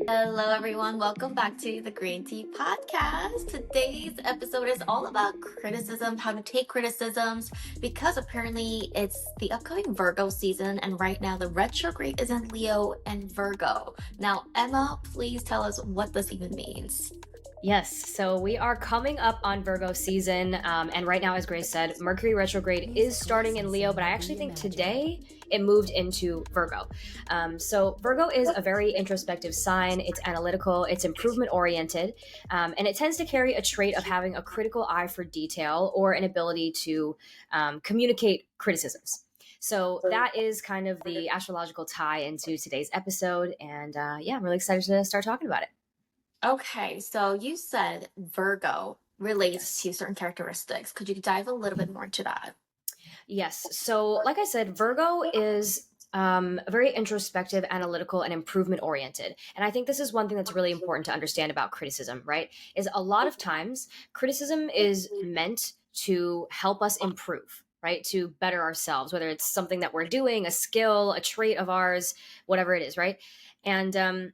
Hello, everyone. Welcome back to the Green Tea Podcast. Today's episode is all about criticism, how to take criticisms, because apparently it's the upcoming Virgo season, and right now the retrograde is in Leo and Virgo. Now, Emma, please tell us what this even means. Yes, so we are coming up on Virgo season, and right now, as Grace said, Mercury retrograde is starting in Leo, but I actually think today it moved into Virgo. So Virgo is a very introspective sign. It's analytical, it's improvement oriented, and it tends to carry a trait of having a critical eye for detail or an ability to communicate criticisms. So that is kind of the astrological tie into today's episode, and yeah, I'm really excited to start talking about it. Okay, so you said Virgo relates to certain characteristics. Could you dive a little bit more into that? Yes. So, like I said, Virgo is very introspective, analytical, and improvement oriented. And I think this is one thing that's really important to understand about criticism, right? Is a lot of times criticism is meant to help us improve, right? To better ourselves, whether it's something that we're doing, a skill, a trait of ours, whatever it is, right? And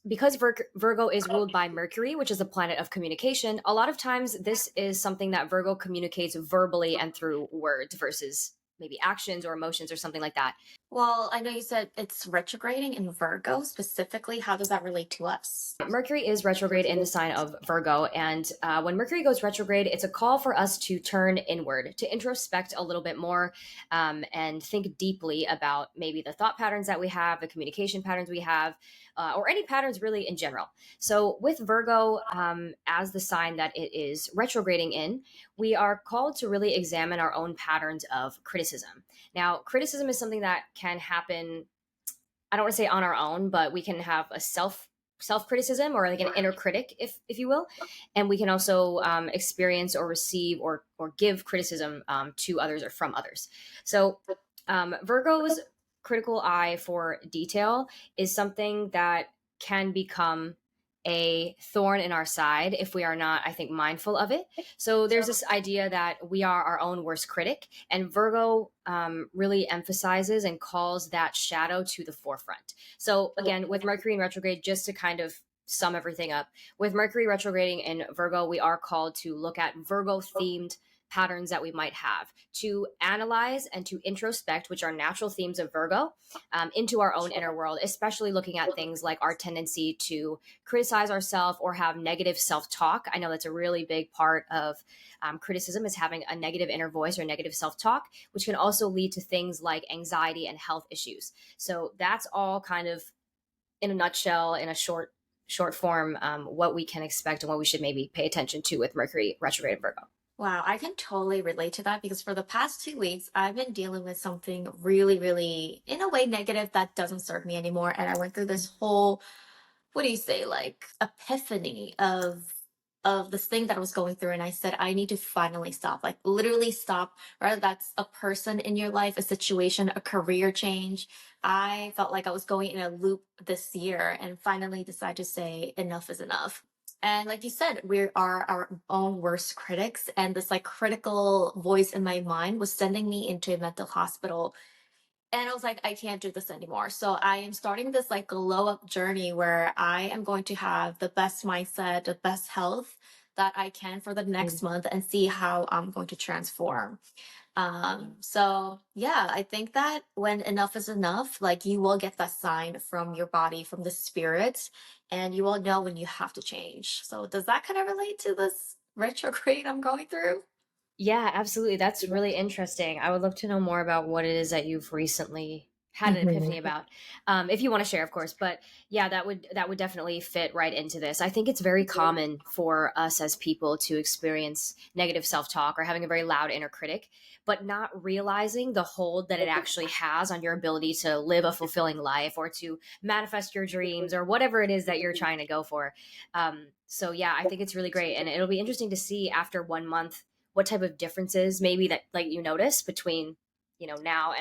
because Virgo is ruled by Mercury, which is the planet of communication, a lot of times this is something that Virgo communicates verbally and through words versus maybe actions or emotions or something like that. Well, I know you said it's retrograding in Virgo specifically. How does that relate to us? Mercury is retrograde in the sign of Virgo. And when Mercury goes retrograde, it's a call for us to turn inward, to introspect a little bit more and think deeply about maybe the thought patterns that we have, the communication patterns we have, or any patterns really in general. So with Virgo as the sign that it is retrograding in, we are called to really examine our own patterns of criticism. Now, criticism is something that can happen, I don't want to say on our own, but we can have a self criticism or like an inner critic, if you will, and we can also experience or receive or give criticism to others or from others. So Virgo's critical eye for detail is something that can become a thorn in our side if we are not, I think, mindful of it. So there's this idea that we are our own worst critic, and Virgo really emphasizes and calls that shadow to the forefront. So again, with Mercury in retrograde, just to kind of sum everything up, with Mercury retrograding in Virgo, we are called to look at Virgo themed patterns that we might have, to analyze and to introspect, which are natural themes of Virgo, into our own inner world, especially looking at things like our tendency to criticize ourselves or have negative self-talk. I know that's a really big part of criticism, is having a negative inner voice or negative self-talk, which can also lead to things like anxiety and health issues. So that's all kind of in a nutshell, in a short form, what we can expect and what we should maybe pay attention to with Mercury retrograde in Virgo. Wow, I can totally relate to that because for the past 2 weeks, I've been dealing with something really, really, in a way, negative that doesn't serve me anymore. And I went through this whole, what do you say, like epiphany of this thing that I was going through. And I said, I need to finally stop, like literally stop, whether that's a person in your life, a situation, a career change. I felt like I was going in a loop this year and finally decided to say enough is enough. And like you said, we are our own worst critics. And this like critical voice in my mind was sending me into a mental hospital. And I was like, I can't do this anymore. So I am starting this like glow up journey where I am going to have the best mindset, the best health that I can for the next month and see how I'm going to transform. So yeah, I think that when enough is enough, like you will get that sign from your body, from the spirit, and you will know when you have to change. So does that kind of relate to this retrograde I'm going through? Yeah, absolutely. That's really interesting. I would love to know more about what it is that you've recently had an epiphany about. If you want to share, of course. But yeah, that would definitely fit right into this. I think it's very common for us as people to experience negative self-talk or having a very loud inner critic, but not realizing the hold that it actually has on your ability to live a fulfilling life or to manifest your dreams or whatever it is that you're trying to go for. So yeah, I think it's really great, and it'll be interesting to see after 1 month what type of differences maybe that like you notice between now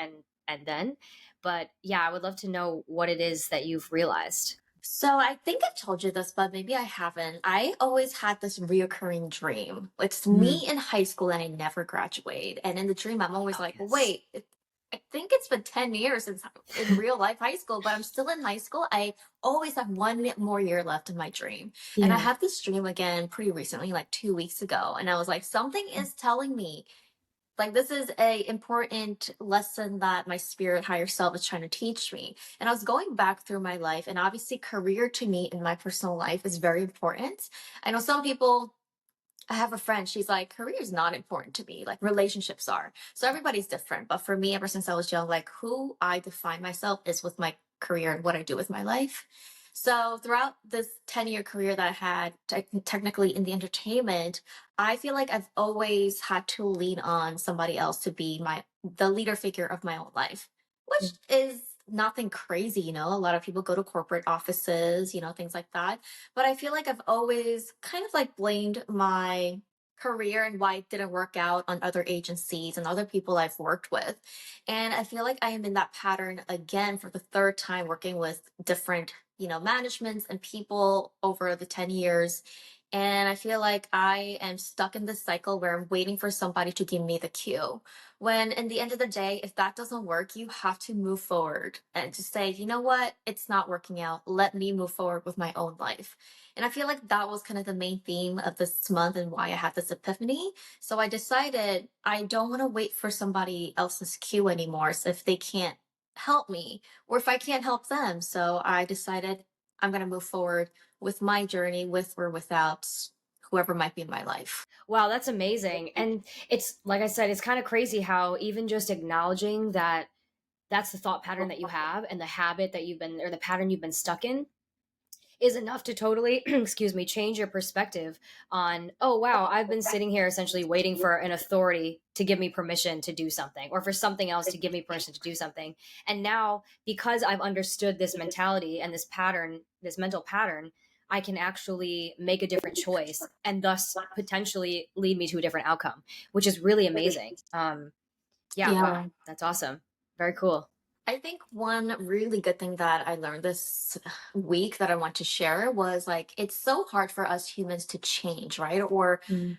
and then. But yeah, I would love to know what it is that you've realized. So I think I told you this, but maybe I haven't. I always had this reoccurring dream. It's me in high school and I never graduate. And in the dream, I'm always Oh, like, yes. wait, I think it's been 10 years since in real life high school, but I'm still in high school. I always have one more year left in my dream. And I Yeah. had this dream again pretty recently, like 2 weeks ago. And I was like, something is telling me, like, this is a important lesson that my spirit higher self is trying to teach me. And I was going back through my life, and obviously career to me in my personal life is very important. I know some people, I have a friend, she's like, career is not important to me, like relationships are. So everybody's different. But for me, ever since I was young, like who I define myself is with my career and what I do with my life. So throughout this 10-year career that I had, technically in the entertainment, I feel like I've always had to lean on somebody else to be the leader figure of my own life, which is nothing crazy, you know. A lot of people go to corporate offices, you know, things like that, but I feel like I've always kind of like blamed my career and why it didn't work out on other agencies and other people I've worked with. And I feel like I am in that pattern again for the third time, working with different, you know, managements and people over the 10 years. And I feel like I am stuck in this cycle where I'm waiting for somebody to give me the cue. When in the end of the day, if that doesn't work, you have to move forward and to say, you know what, it's not working out. Let me move forward with my own life. And I feel like that was kind of the main theme of this month and why I had this epiphany. So I decided I don't want to wait for somebody else's cue anymore. So if they can't help me or if I can't help them. So I decided I'm going to move forward with my journey with or without whoever might be in my life. Wow, that's amazing. And it's like I said, it's kind of crazy how even just acknowledging that that's the thought pattern that you have and the habit that you've been or the pattern you've been stuck in is enough to totally excuse me change your perspective on, oh wow, I've been sitting here essentially waiting for an authority to give me permission to do something or for something else to give me permission to do something. And now because I've understood this mentality and this pattern, this mental pattern, I can actually make a different choice and thus potentially lead me to a different outcome, which is really amazing. Yeah, wow, Yeah. that's awesome. Very cool. I think one really good thing that I learned this week that I want to share was like, it's so hard for us humans to change, right? Or Mm.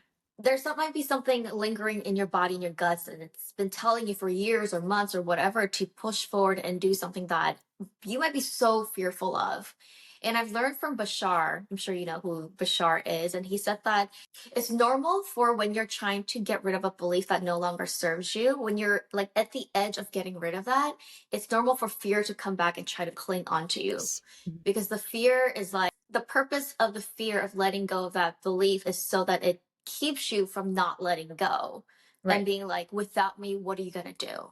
might be something lingering in your body and your guts, and it's been telling you for years or months or whatever to push forward and do something that you might be so fearful of. And I've learned from Bashar, I'm sure you know who Bashar is, and he said that it's normal for when you're trying to get rid of a belief that no longer serves you, when you're like at the edge of getting rid of that, it's normal for fear to come back and try to cling onto you. Yes. Mhm. Because the fear is like, the purpose of the fear of letting go of that belief is so that it keeps you from not letting go and Right. being like, without me, what are you going to do?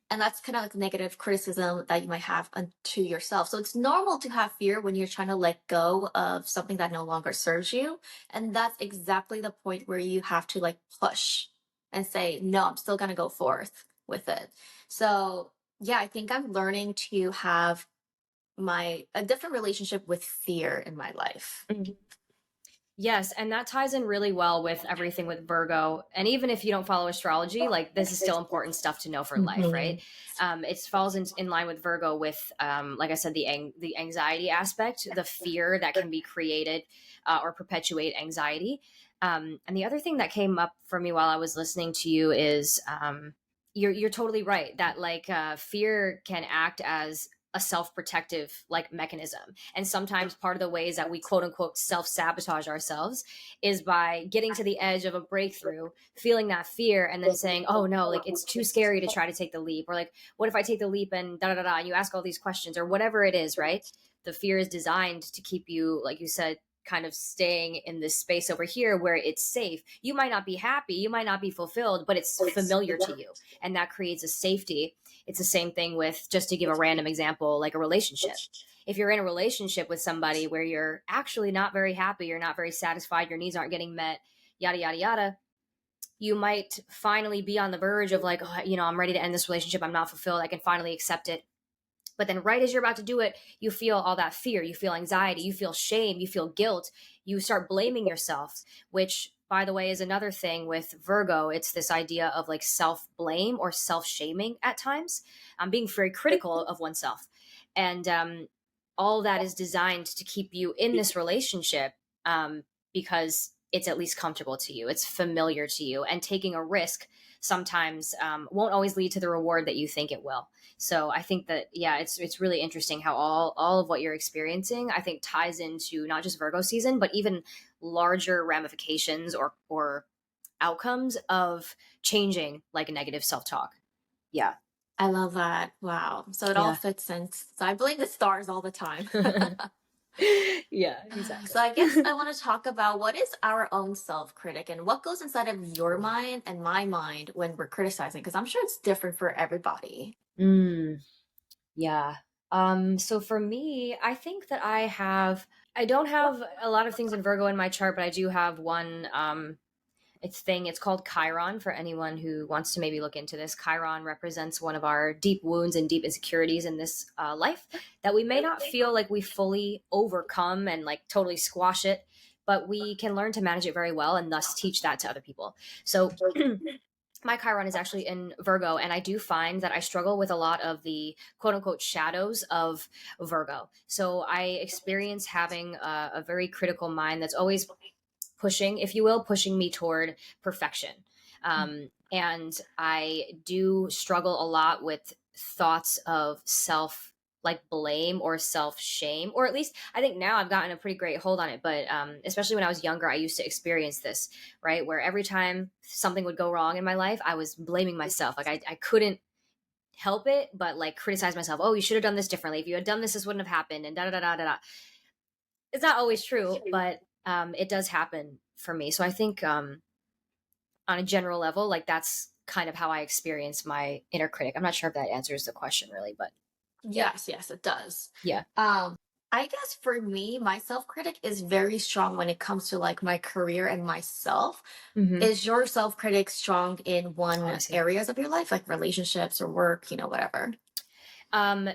And that's kind of like negative criticism that you might have to yourself. So it's normal to have fear when you're trying to let go of something that no longer serves you. And that's exactly the point where you have to like push and say, no, I'm still going to go forth with it. So yeah, I think I'm learning to have a different relationship with fear in my life. Yes, and that ties in really well with everything with Virgo. And even if you don't follow astrology, like this is still important stuff to know for life, right? Mhm. It falls in line with Virgo with, like I said, the anxiety aspect, the fear that can be created or perpetuate anxiety. And the other thing that came up for me while I was listening to you is you're totally right that like fear can act as a self-protective like mechanism, and sometimes part of the ways that we quote unquote self-sabotage ourselves is by getting to the edge of a breakthrough, feeling that fear, and then saying, oh no, like it's too scary to try to take the leap, or like what if I take the leap and da da da da, and you ask all these questions or whatever it is, right? The fear is designed to keep you, like you said, kind of staying in this space over here where it's safe. You might not be happy, you might not be fulfilled, but it's familiar to you, and that creates a safety. It's the same thing with, just to give a random example, like a relationship. If you're in a relationship with somebody where you're actually not very happy, you're not very satisfied, your needs aren't getting met, yada, yada, yada, you might finally be on the verge of like, oh, I'm ready to end this relationship. I'm not fulfilled. I can finally accept it. But then, right as you're about to do it, you feel all that fear, you feel anxiety, you feel shame, you feel guilt, you start blaming yourself, which, by the way, is another thing with Virgo. It's this idea of like self blame or self shaming at times, being very critical of oneself. And all that is designed to keep you in this relationship because it's at least comfortable to you, it's familiar to you. And taking a risk sometimes won't always lead to the reward that you think it will. So I think that, yeah, it's really interesting how all of what you're experiencing, I think, ties into not just Virgo season, but even larger ramifications or outcomes of changing like a negative self-talk. Yeah. I love that. Wow. So it all Yeah. fits in. So I believe the stars all the time. Yeah, exactly. So I guess I want to talk about what is our own self-critic and what goes inside of your mind and my mind when we're criticizing, because I'm sure it's different for everybody. Mm, yeah. So for me, I think that I don't have a lot of things in Virgo in my chart, but I do have one it's called Chiron for anyone who wants to maybe look into this. Chiron represents one of our deep wounds and deep insecurities in this life that we may not feel like we fully overcome and like totally squash it, but we can learn to manage it very well and thus teach that to other people. So my Chiron is actually in Virgo, and I do find that I struggle with a lot of the quote unquote shadows of Virgo. So I experience having a very critical mind that's always pushing, if you will, pushing me toward perfection. And I do struggle a lot with thoughts of self like blame or self shame, or at least I think now I've gotten a pretty great hold on it. But especially when I was younger, I used to experience this, right? Where every time something would go wrong in my life, I was blaming myself. Like I couldn't help it, but like criticize myself. Oh, you should have done this differently. If you had done this, this wouldn't have happened. And da da da da da. It's not always true, but it does happen for me. So I think on a general level, like that's kind of how I experience my inner critic. I'm not sure if that answers the question really, but yeah, Yes, yes, it does. yeah. Um, I guess for me, my self-critic is very strong when it comes to like my career and myself. Hmm. Is your self-critic strong in Oh, I one see. areas of your life, like relationships or work, whatever? Um,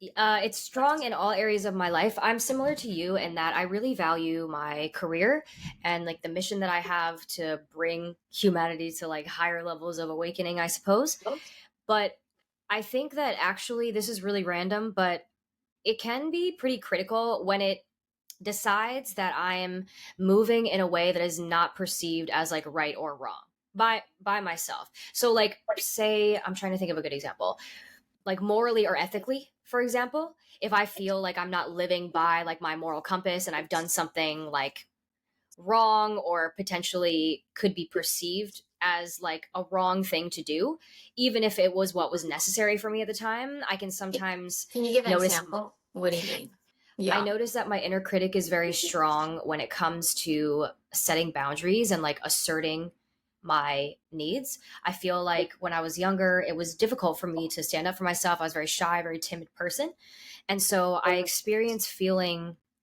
it's strong in all areas of my life. I'm similar to you in that I really value my career and like the mission that I have to bring humanity to like higher levels of awakening, I suppose. But I think that actually this is really random, but it can be pretty critical when it decides that I am moving in a way that is not perceived as like right or wrong by myself. So like say I'm trying to think of a good example. Like morally or ethically, for example, if I feel like I'm not living by like my moral compass and I've done something like wrong or potentially could be perceived as like a wrong thing to do, even if it was what was necessary for me at the time, I can sometimes Can you give an notice example? What do you mean? I Yeah. notice that my inner critic is very strong when it comes to setting boundaries and like asserting my needs. I feel like when I was younger, it was difficult for me to stand up for myself. I was a very shy, very timid person. And so I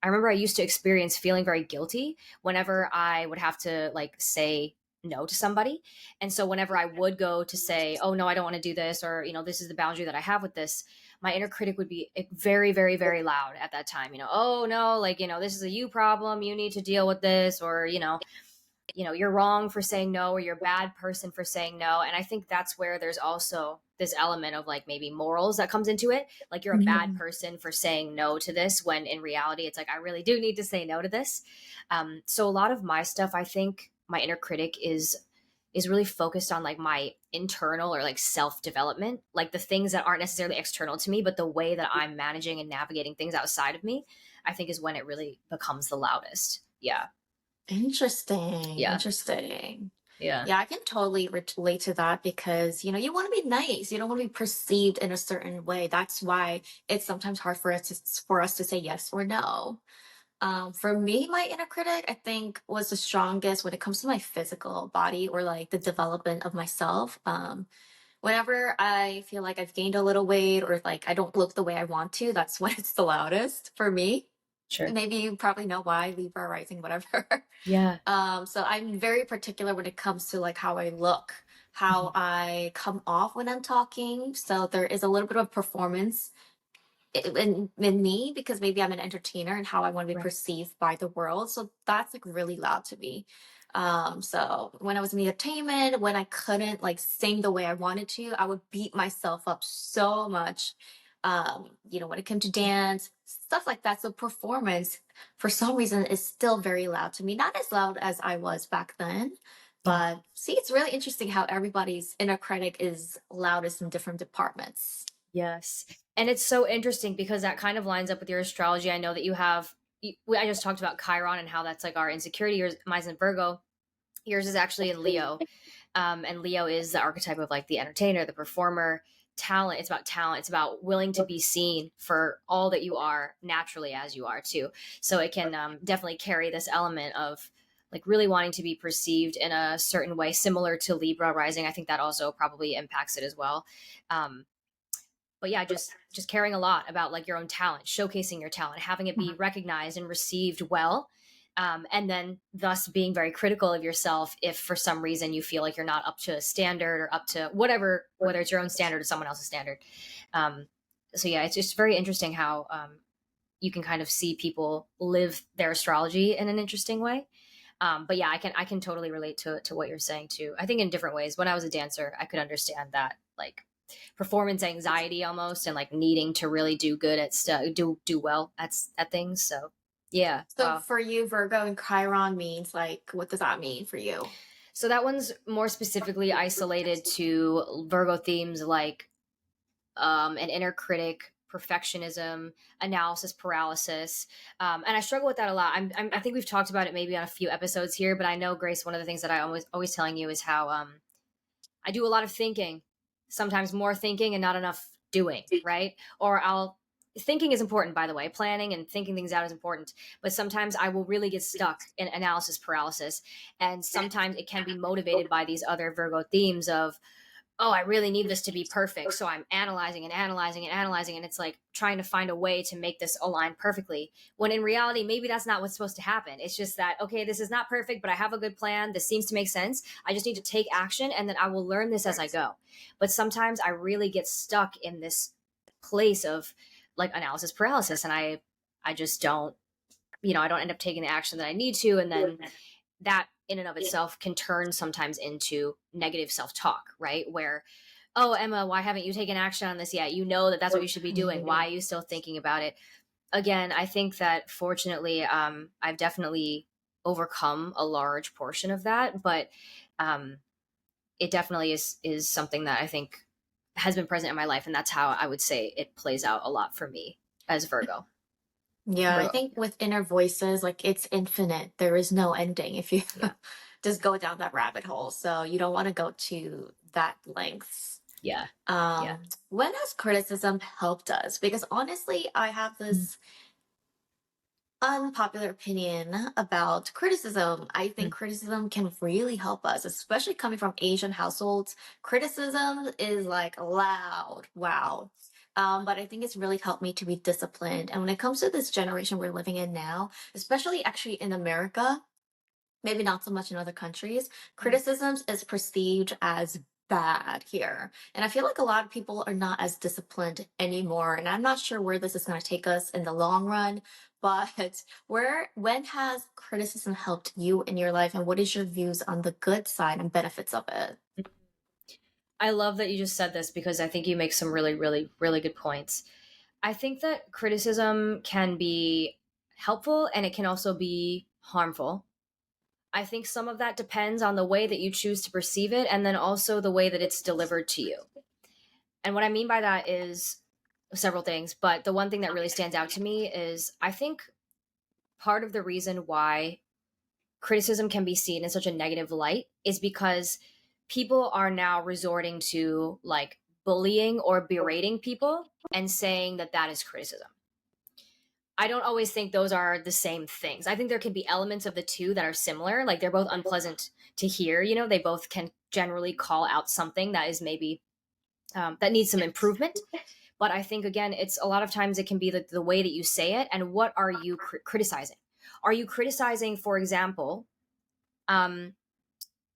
remember I used to experience feeling very guilty whenever I would have to like say no to somebody. And so whenever I would go to say, oh, no, I don't want to do this, or, this is the boundary that I have with this, my inner critic would be very, very, very loud at that time. Oh, no, like, this is a you problem. You need to deal with this, or, you're wrong for saying no, or you're a bad person for saying no. And I think that's where there's also this element of like maybe morals that comes into it. Like you're a bad Mhm. person for saying no to this, when in reality it's like I really do need to say no to this. So a lot of my stuff, I think my inner critic is really focused on like my internal or like self development, like the things that aren't necessarily external to me, but the way that I'm managing and navigating things outside of me, I think is when it really becomes the loudest. Yeah. Interesting. Yeah. Interesting. Yeah. Yeah, I can totally relate to that because, you want to be nice. You don't want to be perceived in a certain way. That's why it's sometimes hard for us to say yes or no. For me, my inner critic, I think, was the strongest when it comes to my physical body or like the development of myself. Whenever I feel like I've gained a little weight or like I don't look the way I want to, that's when it's the loudest for me. Sure. Maybe you probably know why, Libra rising, whatever. Yeah. So I'm very particular when it comes to like how I look, how Mhm. I come off when I'm talking. So there is a little bit of performance in me because maybe I'm an entertainer and how I want to be Right. perceived by the world. So that's like really loud to me. So when I was in the entertainment, when I couldn't like sing the way I wanted to, I would beat myself up so much. When it came to dance, stuff like that. So performance, for some reason, is still very loud to me. Not as loud as I was back then, But see, it's really interesting how everybody's inner critic is loudest in different departments. Yes. And it's so interesting because that kind of lines up with your astrology. I know that you have, I just talked about Chiron and how that's like our insecurity. Mine's in Virgo. Yours is actually in Leo. And Leo is the archetype of like the entertainer, the performer, talent. It's about talent. It's about willing to be seen for all that you are naturally as you are too. So it can definitely carry this element of like really wanting to be perceived in a certain way, similar to Libra rising. I think that also probably impacts it as well. Um, but yeah, just caring a lot about like your own talent, showcasing your talent, having it be recognized and received well, and then thus being very critical of yourself if for some reason you feel like you're not up to a standard or up to whatever, whether it's your own standard or someone else's standard. um, so yeah, it's just very interesting how you can kind of see people live their astrology in an interesting way. But yeah, I can totally relate to what you're saying too. I think in different ways. When I was a dancer, I could understand that like performance anxiety almost, and like needing to really do good at do well at things. So yeah, So wow. for you, Virgo and Chiron means like, what does that mean for you? So that one's more specifically isolated to Virgo themes like an inner critic, perfectionism, analysis paralysis, and I struggle with that a lot. I think we've talked about it maybe on a few episodes here, but I know, Grace, one of the things that I always telling you is how I do a lot of thinking, sometimes more thinking and not enough doing, right? Or I'll thinking is important, by the way. Planning and thinking things out is important, but sometimes I will really get stuck in analysis paralysis, and sometimes it can be motivated by these other Virgo themes of, oh, I really need this to be perfect. So I'm analyzing and analyzing and analyzing. And it's like trying to find a way to make this align perfectly. When in reality, maybe that's not what's supposed to happen. It's just that, okay, this is not perfect, but I have a good plan. This seems to make sense. I just need to take action and then I will learn this as I go. But sometimes I really get stuck in this place of like analysis paralysis. And I just don't, I don't end up taking the action that I need to. And then that in and of itself can turn sometimes into negative self-talk, right? Where, oh, Emma, why haven't you taken action on this yet? You know that that's what you should be doing. Why are you still thinking about it? Again, I think that fortunately, I've definitely overcome a large portion of that, but um, it definitely is something that I think has been present in my life, and that's how I would say it plays out a lot for me as Virgo. Yeah, I Virgo. think with inner voices, like it's infinite. There is no ending if you Yeah. just go down that rabbit hole. So you don't want to go to that lengths. Yeah. Yeah. When has criticism helped us? Because honestly, I have this unpopular opinion about criticism. I think criticism can really help us, especially coming from Asian households. Criticism is like loud. Wow. But I think it's really helped me to be disciplined. And when it comes to this generation we're living in now, especially actually in America, maybe not so much in other countries, criticisms is perceived as bad here. And I feel like a lot of people are not as disciplined anymore. And I'm not sure where this is going to take us in the long run. But when has criticism helped you in your life, and what is your views on the good side and benefits of it? I love that you just said this because I think you make some really, really, really good points. I think that criticism can be helpful and it can also be harmful. I think some of that depends on the way that you choose to perceive it and then also the way that it's delivered to you. And what I mean by that is several things, but the one thing that really stands out to me is I think part of the reason why criticism can be seen in such a negative light is because people are now resorting to like bullying or berating people and saying that that is criticism. I don't always think those are the same things. I think there can be elements of the two that are similar. Like they're both unpleasant to hear. They both can generally call out something that is maybe that needs some improvement. But I think again, it's a lot of times it can be the way that you say it and what are you criticizing. Are you criticizing, for example, um,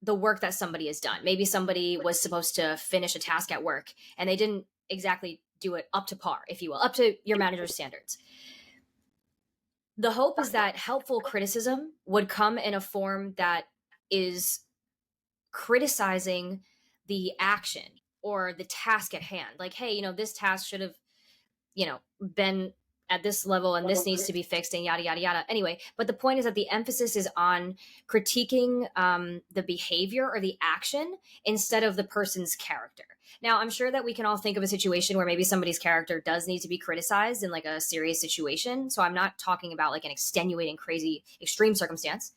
the work that somebody has done? Maybe somebody was supposed to finish a task at work and they didn't exactly do it up to par, if you will, up to your manager's standards. The hope is that helpful criticism would come in a form that is criticizing the action or the task at hand. Like, hey, this task should have, been at this level and this needs to be fixed and yada yada yada. Anyway, but the point is that the emphasis is on critiquing the behavior or the action instead of the person's character. Now, I'm sure that we can all think of a situation where maybe somebody's character does need to be criticized in like a serious situation. So I'm not talking about like an extenuating, crazy, extreme circumstance.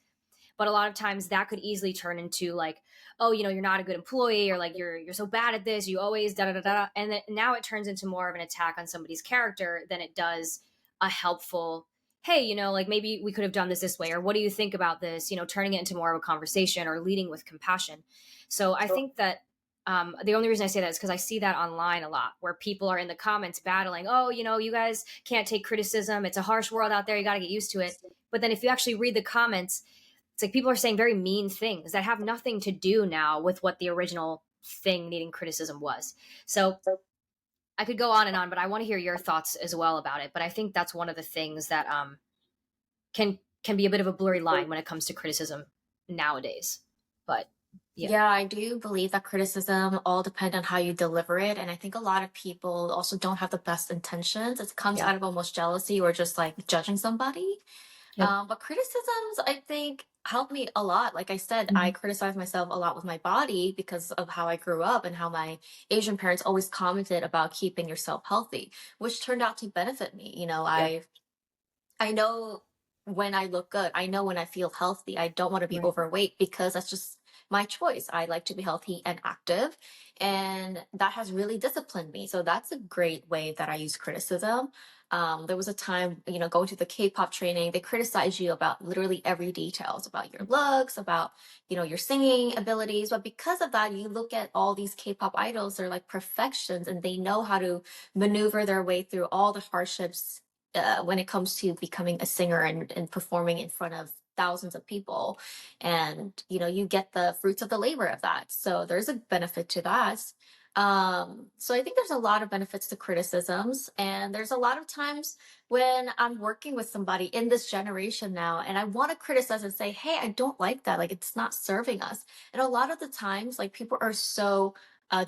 But a lot of times that could easily turn into like, oh, you know, you're not a good employee, or like you're so bad at this, you always da da da da. And then now it turns into more of an attack on somebody's character than it does a helpful, hey, you know, like maybe we could have done this way, or what do you think about this? You know, turning it into more of a conversation or leading with compassion. So I think that the only reason I say that is because I see that online a lot, where people are in the comments battling, oh, you know, you guys can't take criticism. It's a harsh world out there. You got to get used to it. But then if you actually read the comments, it's like people are saying very mean things that have nothing to do now with what the original thing needing criticism was. So I could go on and on, but I want to hear your thoughts as well about it. But I think that's one of the things that can be a bit of a blurry line when it comes to criticism nowadays. But yeah, Yeah, I do believe that criticism all depend on how you deliver it. And I think a lot of people also don't have the best intentions. It comes yeah, out of almost jealousy or just like judging somebody. yep, But criticisms, I think, help me a lot. Like I said, I mm-hmm. criticize myself a lot with my body because of how I grew up and how my Asian parents always commented about keeping yourself healthy, which turned out to benefit me. You know, Yep, I know when I look good. I know when I feel healthy. I don't want to be right, overweight because that's just my choice. I like to be healthy and active, and that has really disciplined me. So that's a great way that I use criticism. There was a time, you know, going to the K-pop training, they criticize you about literally every details about your looks, about, you know, your singing abilities. But because of that, you look at all these K-pop idols, they're like perfections and they know how to maneuver their way through all the hardships when it comes to becoming a singer and performing in front of thousands of people. And you know, you get the fruits of the labor of that, so there's a benefit to that. So I think there's a lot of benefits to criticisms, and there's a lot of times when I'm working with somebody in this generation now and I want to criticize and say, hey, I don't like that, like it's not serving us. And a lot of the times like people are so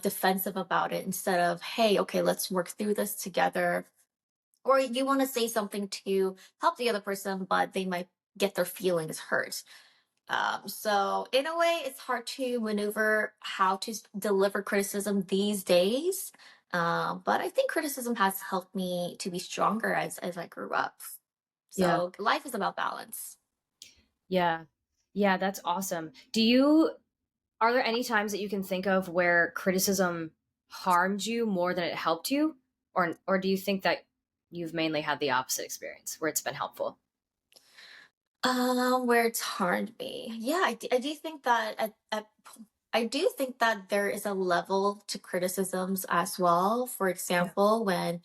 defensive about it instead of, hey, okay, let's work through this together, or you want to say something to help the other person, but they might get their feelings hurt. So in a way, it's hard to maneuver how to deliver criticism these days. But I think criticism has helped me to be stronger as I grew up. yeah, So life is about balance. yeah, yeah. That's awesome. Do you Are there any times that you can think of where criticism harmed you more than it helped you, or do you think that you've mainly had the opposite experience where it's been helpful? Where it's harmed me. Yeah, I do think that I do think that there is a level to criticisms as well. For Yeah. example, when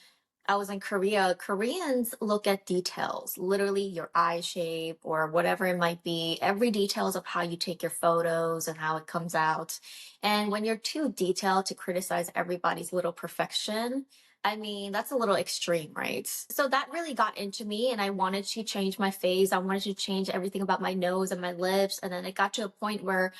I was in Korea, Koreans look at details, literally your eye shape or whatever it might be, every details of how you take your photos and how it comes out. And when you're too detailed to criticize everybody's little perfection, I mean, that's a little extreme, right? So that really got into me, and I wanted to change my face. I wanted to change everything about my nose and my lips. And then it got to a point where,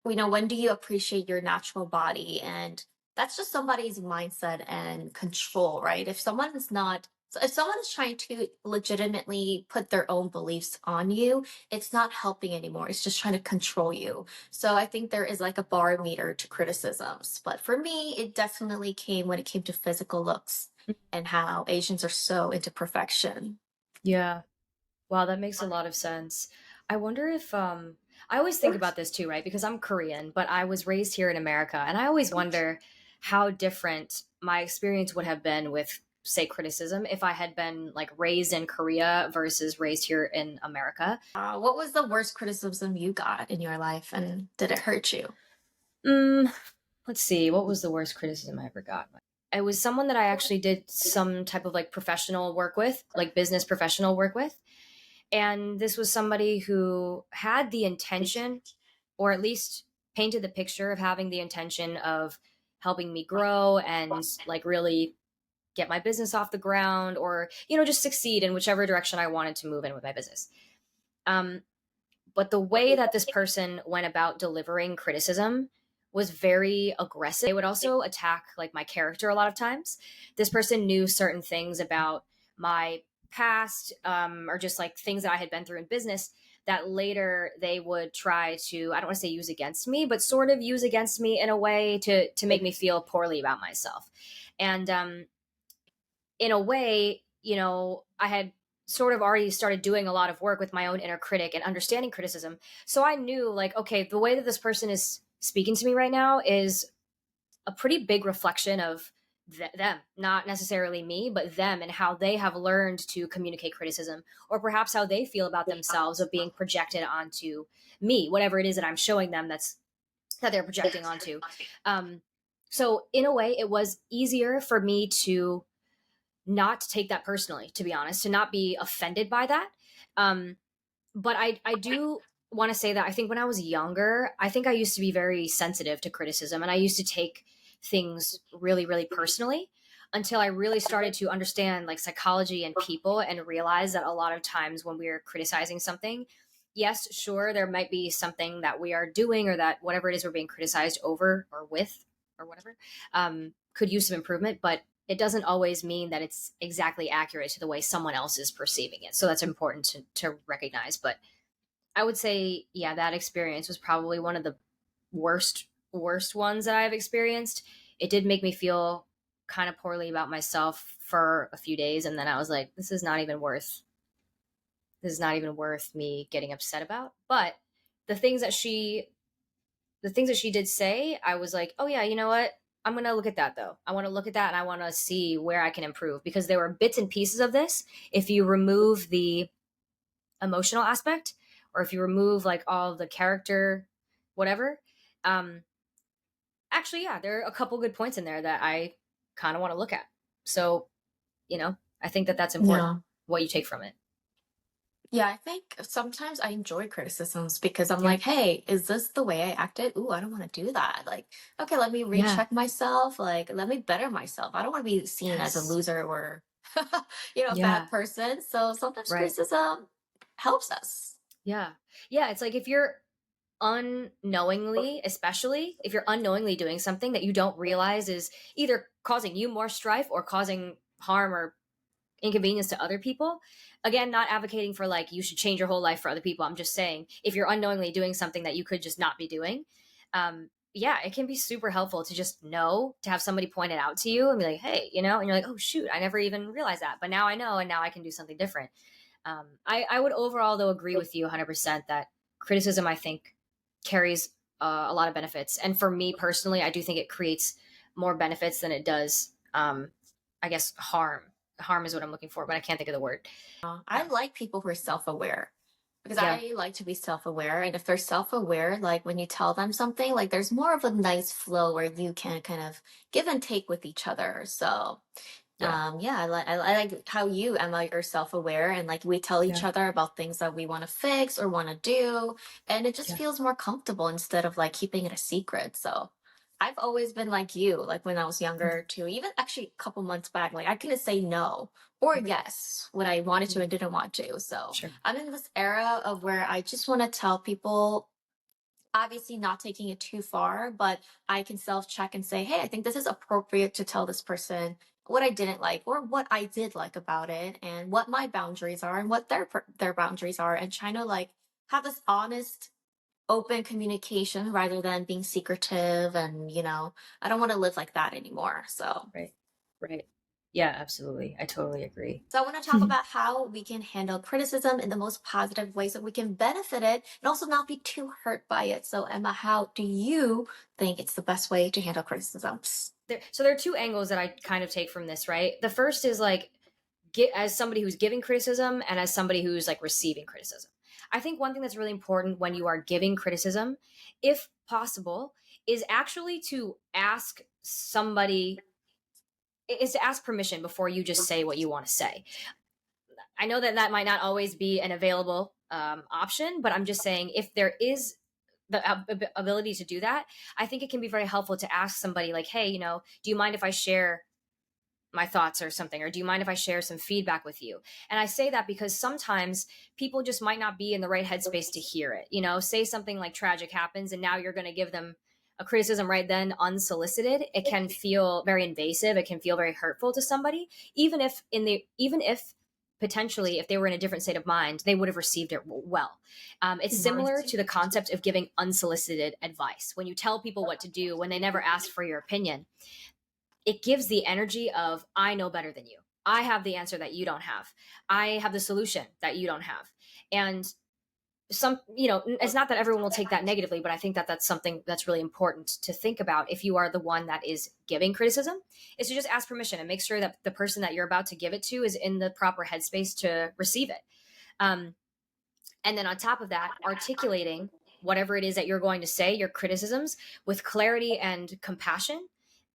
you know, when do you appreciate your natural body? And that's just somebody's mindset and control, right? If someone is not, so if someone is trying to legitimately put their own beliefs on you, it's not helping anymore. It's just trying to control you. So I think there is like a bar meter to criticisms. But for me, it definitely came when it came to physical looks and how Asians are so into perfection. Yeah. Wow, that makes a lot of sense. I wonder if I always think about this too, right? Because I'm Korean, but I was raised here in America, and I always wonder how different my experience would have been with say criticism if I had been like raised in Korea versus raised here in America. What was the worst criticism you got in your life, and did it hurt you? Mm, let's see, what was the worst criticism I ever got? It was someone that I actually did some type of like professional work with, like business professional work with. And this was somebody who had the intention, or at least painted the picture of having the intention of helping me grow and like really get my business off the ground, or, you know, just succeed in whichever direction I wanted to move in with my business. Um, but the way that this person went about delivering criticism was very aggressive. They would also attack like my character a lot of times. This person knew certain things about my past, or just like things that I had been through in business that later they would try to, I don't want to say use against me, but sort of use against me in a way to make me feel poorly about myself. And in a way, I had sort of already started doing a lot of work with my own inner critic and understanding criticism. So I knew, like, okay, the way that this person is speaking to me right now is a pretty big reflection of them, not necessarily me, but them, and how they have learned to communicate criticism, or perhaps how they feel about themselves of being projected onto me, whatever it is that I'm showing them that they're projecting onto. Um, so in a way, it was easier for me to not take that personally, to be honest, to not be offended by that. Um, but I do want to say that I think when I was younger, I think I used to be very sensitive to criticism, and I used to take things really, really personally until I really started to understand like psychology and people and realize that a lot of times when we're criticizing something, yes, sure, there might be something that we are doing or that whatever it is we're being criticized over or with or whatever, could use some improvement, but it doesn't always mean that it's exactly accurate to the way someone else is perceiving it. So that's important to recognize. But I would say, yeah, that experience was probably one of the worst ones that I've experienced. It did make me feel kind of poorly about myself for a few days, and then I was like, this is not even worth me getting upset about. But the things that she the things that she did say, I was like, oh yeah, you know what? I'm gonna look at that though. I want to look at that and I want to see where I can improve, because there were bits and pieces of this. If you remove the emotional aspect, or if you remove like all the character, whatever, um, actually, yeah, there are a couple good points in there that I kind of want to look at. So, I think that that's important. Yeah. What you take from it. Yeah, I think sometimes I enjoy criticisms because I'm Yeah. like, hey, is this the way I acted? Ooh, I don't want to do that. Like, okay, let me Yeah. recheck myself. Like, let me better myself. I don't want to be seen as a Yes. loser or, a bad Yeah. person. So sometimes Right. criticism helps us. Yeah. Yeah. It's like if you're unknowingly, especially if you're unknowingly doing something that you don't realize is either causing you more strife or causing harm or inconvenience to other people. Again, not advocating for like you should change your whole life for other people. I'm just saying if you're unknowingly doing something that you could just not be doing, yeah, it can be super helpful to just know, to have somebody point it out to you and be like, hey, and you're like, oh shoot, I never even realized that, but now I know, and now I can do something different. I would overall though agree with you 100% that criticism, I think, carries a lot of benefits, and for me personally, I do think it creates more benefits than it does, I guess, harm. Harm is what I'm looking for, but I can't think of the word. I like people who are self-aware because Yeah, I like to be self-aware. And if they're self-aware, like when you tell them something, like there's more of a nice flow where you can kind of give and take with each other. So yeah, yeah, I like how you, Emma, you're self-aware and like we tell each yeah, other about things that we want to fix or want to do, and it just yeah, feels more comfortable instead of like keeping it a secret. So I've always been like you, like when I was mm, younger too, even actually a couple months back, like I couldn't say no or mhm, yes when I wanted to mm, and didn't want to. So sure, I'm in this era of where I just want to tell people, obviously not taking it too far, but I can self check and say, hey, I think this is appropriate to tell this person what I didn't like or what I did like about it and what my boundaries are and what their boundaries are, and trying to like have this honest open communication rather than being secretive. And I don't want to live like that anymore. So right, right. Yeah, absolutely. I totally agree. I want to talk about how we can handle criticism in the most positive way so we can benefit it and also not be too hurt by it. So, Emma, how do you think it's the best way to handle criticisms? So there are two angles that I kind of take from this, right? The first is like, get as somebody who's giving criticism and as somebody who's like receiving criticism. I think one thing that's really important when you are giving criticism, if possible, is actually to ask somebody, is to ask permission before you just say what you want to say. I know that that might not always be an available option, but I'm just saying if there is the ability to do that, I think it can be very helpful to ask somebody like, hey, do you mind if I share my thoughts or something, or do you mind if I share some feedback with you? And I say that because sometimes people just might not be in the right headspace to hear it. Say something like tragic happens and now you're going to give them a criticism right then unsolicited. It can feel very invasive, it can feel very hurtful to somebody, even if potentially, if they were in a different state of mind, they would have received it well. It's similar to the concept of giving unsolicited advice. When you tell people what to do, when they never ask for your opinion, it gives the energy of, I know better than you. I have the answer that you don't have. I have the solution that you don't have. And it's not that everyone will take that negatively, but I think that that's something that's really important to think about if you are the one that is giving criticism, is to just ask permission and make sure that the person that you're about to give it to is in the proper headspace to receive it. Um, and then on top of that, articulating whatever it is that you're going to say, your criticisms, with clarity and compassion.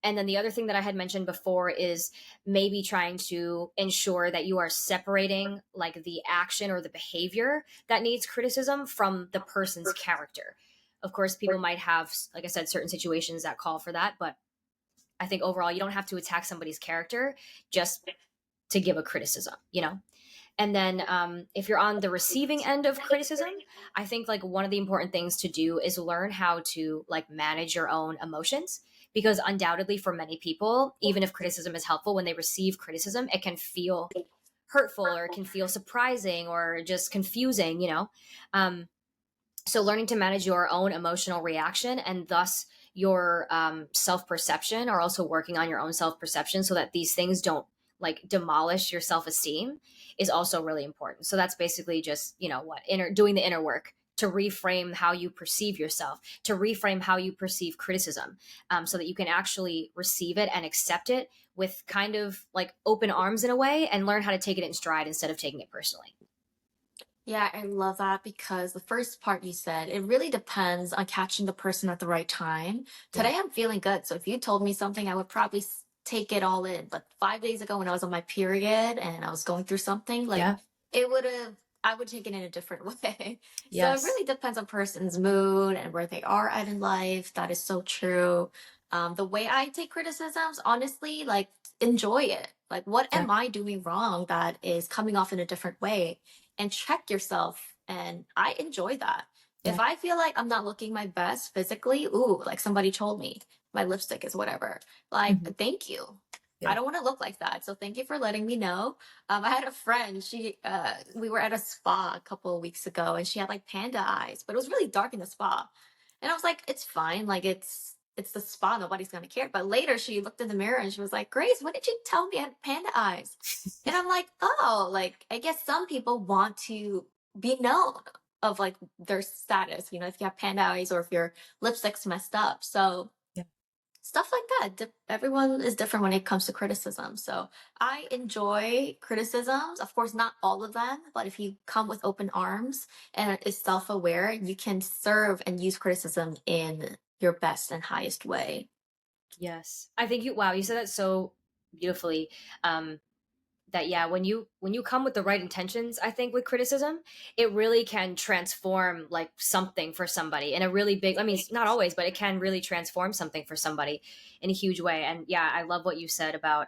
And then the other thing that I had mentioned before is maybe trying to ensure that you are separating like the action or the behavior that needs criticism from the person's character. Of course, people might have, like I said, certain situations that call for that, but I think overall you don't have to attack somebody's character just to give a criticism, you know? And then if you're on the receiving end of criticism, I think like one of the important things to do is learn how to like manage your own emotions, because undoubtedly for many people, even if criticism is helpful, when they receive criticism, it can feel hurtful or it can feel surprising or just confusing, you know? So learning to manage your own emotional reaction and thus your self-perception, or also working on your own self-perception so that these things don't like demolish your self-esteem, is also really important. So that's basically just, doing the inner work to reframe how you perceive yourself, to reframe how you perceive criticism, so that you can actually receive it and accept it with kind of like open arms in a way, and learn how to take it in stride instead of taking it personally. Yeah, I love that because the first part you said, it really depends on catching the person at the right time. Yeah. Today I'm feeling good. So if you told me something, I would probably take it all in. But 5 days ago when I was on my period and I was going through something, like Yeah. it would have, I would take it in a different way. So it Yes. really depends on person's mood and where they are at in life. That is so true. The way I take criticisms, honestly, like enjoy it. Like, what Yeah. am I doing wrong that is coming off in a different way? And check yourself. And I enjoy that. If Yeah. I feel like I'm not looking my best physically, ooh, like somebody told me my lipstick is whatever. Like, Hmm. thank you. I Yeah. don't want to look like that. So thank you for letting me know. I had a friend, we were at a spa a couple of weeks ago and she had like panda eyes, but it was really dark in the spa. And I was like, it's fine. Like it's the spa. Nobody's going to care. But later she looked in the mirror and she was like, Grace, what did you tell me I had panda eyes? And I'm like, oh, like I guess some people want to be known of like their status, if you have panda eyes or if your lipstick's messed up. So Yeah. stuff like that. Everyone is different when it comes to criticism. So I enjoy criticisms. Of course, not all of them, but if you come with open arms and is self-aware, you can serve and use criticism in your best and highest way. Yes. I think you said that so beautifully. That yeah, when you come with the right intentions, I think with criticism, it really can transform like something for somebody in a really big, I mean, not always, but it can really transform something for somebody in a huge way. And yeah, I love what you said about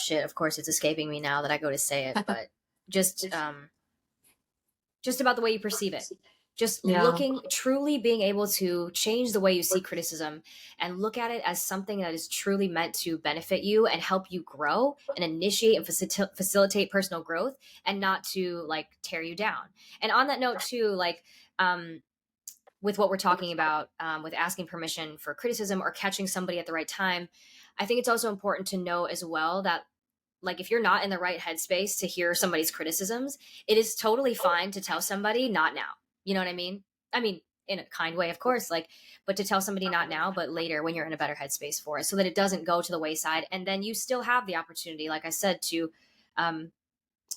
shit. Of course it's escaping me now that I go to say it, but just just about the way you perceive it. Just Yeah. looking, truly being able to change the way you see criticism and look at it as something that is truly meant to benefit you and help you grow and initiate and facilitate personal growth, and not to like tear you down. And on that note, too, like, with what we're talking about, with asking permission for criticism or catching somebody at the right time, I think it's also important to know as well that like if you're not in the right headspace to hear somebody's criticisms, it is totally fine to tell somebody not now. You know what I mean? I mean, in a kind way, of course, like, but to tell somebody not now, but later when you're in a better headspace for it, so that it doesn't go to the wayside. And then you still have the opportunity, like I said, um,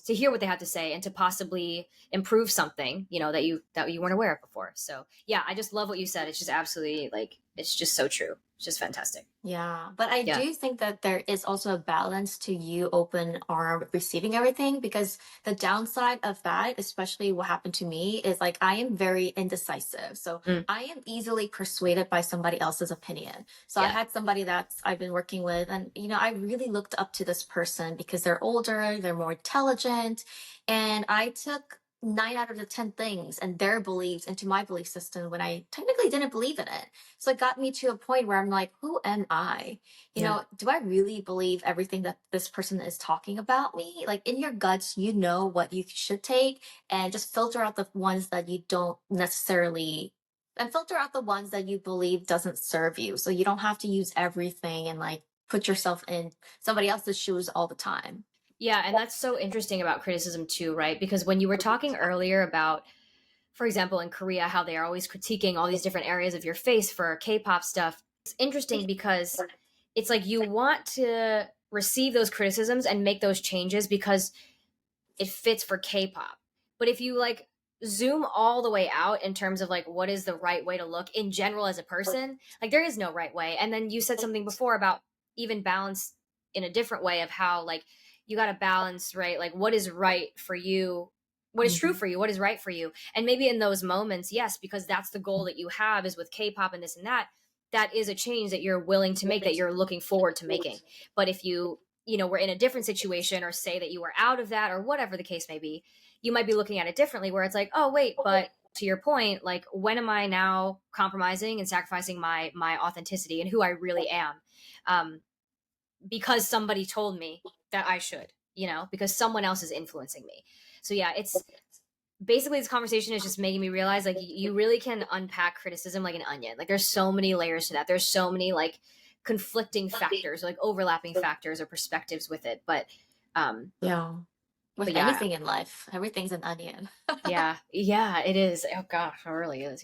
to hear what they have to say and to possibly improve something, that you weren't aware of before. So yeah, I just love what you said. It's just absolutely like, it's just so true. It's just fantastic. Yeah, but I Yeah. do think that there is also a balance to you open arm receiving everything because the downside of that, especially what happened to me, is like I am very indecisive. So Mm, I am easily persuaded by somebody else's opinion. So I yeah. had somebody that I've been working with, and I really looked up to this person because they're older, they're more intelligent, and I took nine out of the 10 things and their beliefs into my belief system when I technically didn't believe in it. So it got me to a point where I'm like, who am I? You Yeah. know, do I really believe everything that this person is talking about me? Like in your guts, you know what you should take, and just filter out the ones that you don't necessarily, and filter out the ones that you believe doesn't serve you. So you don't have to use everything and like put yourself in somebody else's shoes all the time. Yeah, and that's so interesting about criticism too, right? Because when you were talking earlier about, for example, in Korea, how they are always critiquing all these different areas of your face for K-pop stuff, it's interesting because it's like you want to receive those criticisms and make those changes because it fits for K-pop. But if you like zoom all the way out in terms of like what is the right way to look in general as a person, like there is no right way. And then you said something before about even balance in a different way of how like you got to balance, right? Like what is right for you, what is true Mhm. for you, what is right for you. And maybe in those moments, yes, because that's the goal that you have is with K-pop and this and that, that is a change that you're willing to make, that you're looking forward to making. But if you were in a different situation, or say that you were out of that, or whatever the case may be, you might be looking at it differently, where it's like, oh wait, but to your point, like when am I now compromising and sacrificing my authenticity and who I really am, um, because somebody told me that I should, because someone else is influencing me. So yeah, it's basically this conversation is just making me realize like you really can unpack criticism like an onion. Like there's so many layers to that. There's so many like conflicting factors, like overlapping factors or perspectives with it. Um Yeah. With but yeah, anything in life, everything's an onion. yeah, it is. Oh gosh, it really is.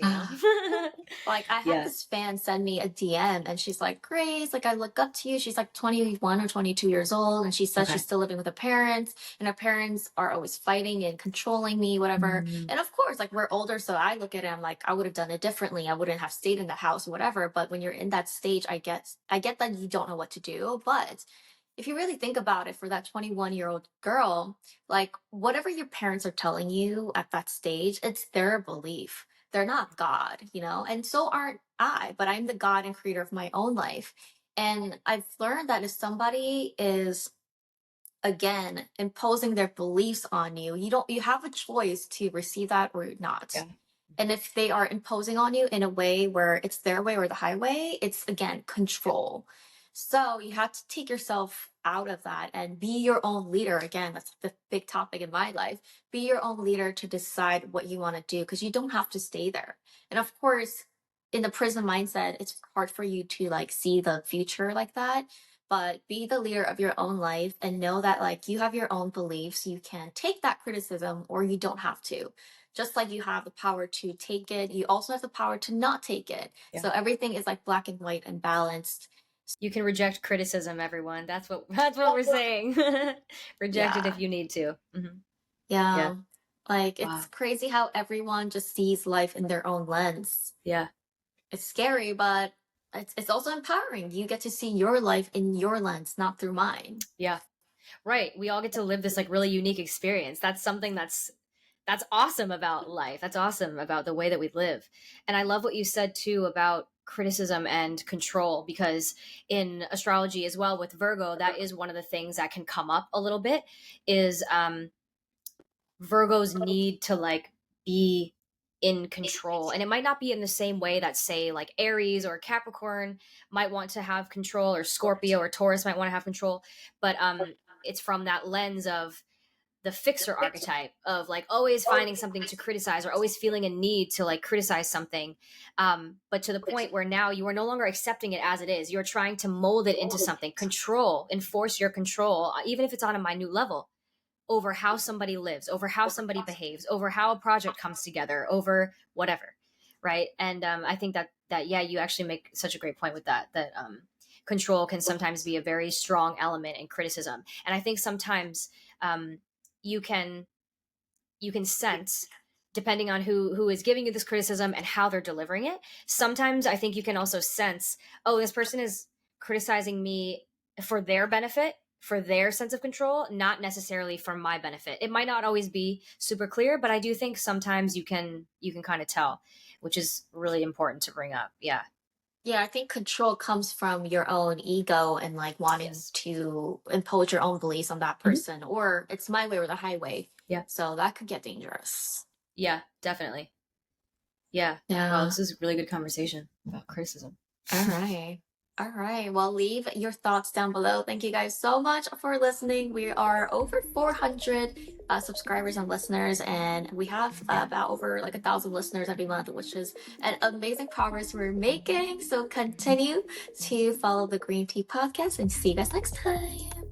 Like I had Yeah. this fan send me a DM and she's like, Grace, like I look up to you. She's like 21 or 22 years old. And she says she's Okay. still living with her parents and her parents are always fighting and controlling me, whatever. Mm, And of course, like we're older. So I look at it, I'm like, I would have done it differently. I wouldn't have stayed in the house, whatever. But when you're in that stage, I get that you don't know what to do. But if you really think about it for that 21-year-old girl, like whatever your parents are telling you at that stage, it's their belief. They're not God, you know, and so aren't I, but I'm the God and creator of my own life. And I've learned that if somebody is, again, imposing their beliefs on you, you have a choice to receive that or not. yeah. And if they are imposing on you in a way where it's their way or the highway, it's again control. So you have to take yourself out of that and be your own leader. Again, that's the big topic in my life. Be your own leader to decide what you want to do because you don't have to stay there. And of course, in the prison mindset, it's hard for you to like see the future like that. But be the leader of your own life and know that like you have your own beliefs. You can take that criticism or you don't have to. Just like you have the power to take it, you also have the power to not take it. Yeah. So everything is like black and white and balanced. You can reject criticism, everyone. That's what we're saying. Reject it if Yeah. you need to. Yeah. Yeah. Like it's Wow. crazy how everyone just sees life in their own lens. Yeah. It's scary, but it's also empowering. You get to see your life in your lens, not through mine. Yeah. Right. We all get to live this like really unique experience. That's something that's awesome about life. That's awesome about the way that we live. And I love what you said too about criticism and control, because in astrology as well with Virgo, that is one of the things that can come up a little bit is Virgo's need to like be in control. And it might not be in the same way that, say, like Aries or Capricorn might want to have control, or Scorpio or Taurus might want to have control, but it's from that lens of the fixer archetype of like always finding something to criticize, or always feeling a need to like criticize something, but to the point where now you are no longer accepting it as it is. You're trying to mold it into something, control, enforce your control, even if it's on a minute level, over how somebody lives, over how somebody behaves, over how a project comes together, over whatever, right? And I think that yeah, you actually make such a great point with that control can sometimes be a very strong element in criticism. And I think sometimes you can sense, depending on who is giving you this criticism and how they're delivering it. Sometimes I think you can also sense, oh, this person is criticizing me for their benefit, for their sense of control, not necessarily for my benefit. It might not always be super clear, but I do think sometimes you can kind of tell, which is really important to bring up. Yeah. Yeah, I think control comes from your own ego and like wanting Yes. to impose your own beliefs on that Mhm. person, or it's my way or the highway. Yeah. So that could get dangerous. Yeah, definitely. Yeah. Wow, Yeah. this is a really good conversation about criticism. All right. All right. Well, leave your thoughts down below. Thank you guys so much for listening. We are over 400 subscribers and listeners, and we have about over like 1,000 listeners every month, which is an amazing progress we're making. So continue to follow the Green Tea Podcast and see you guys next time.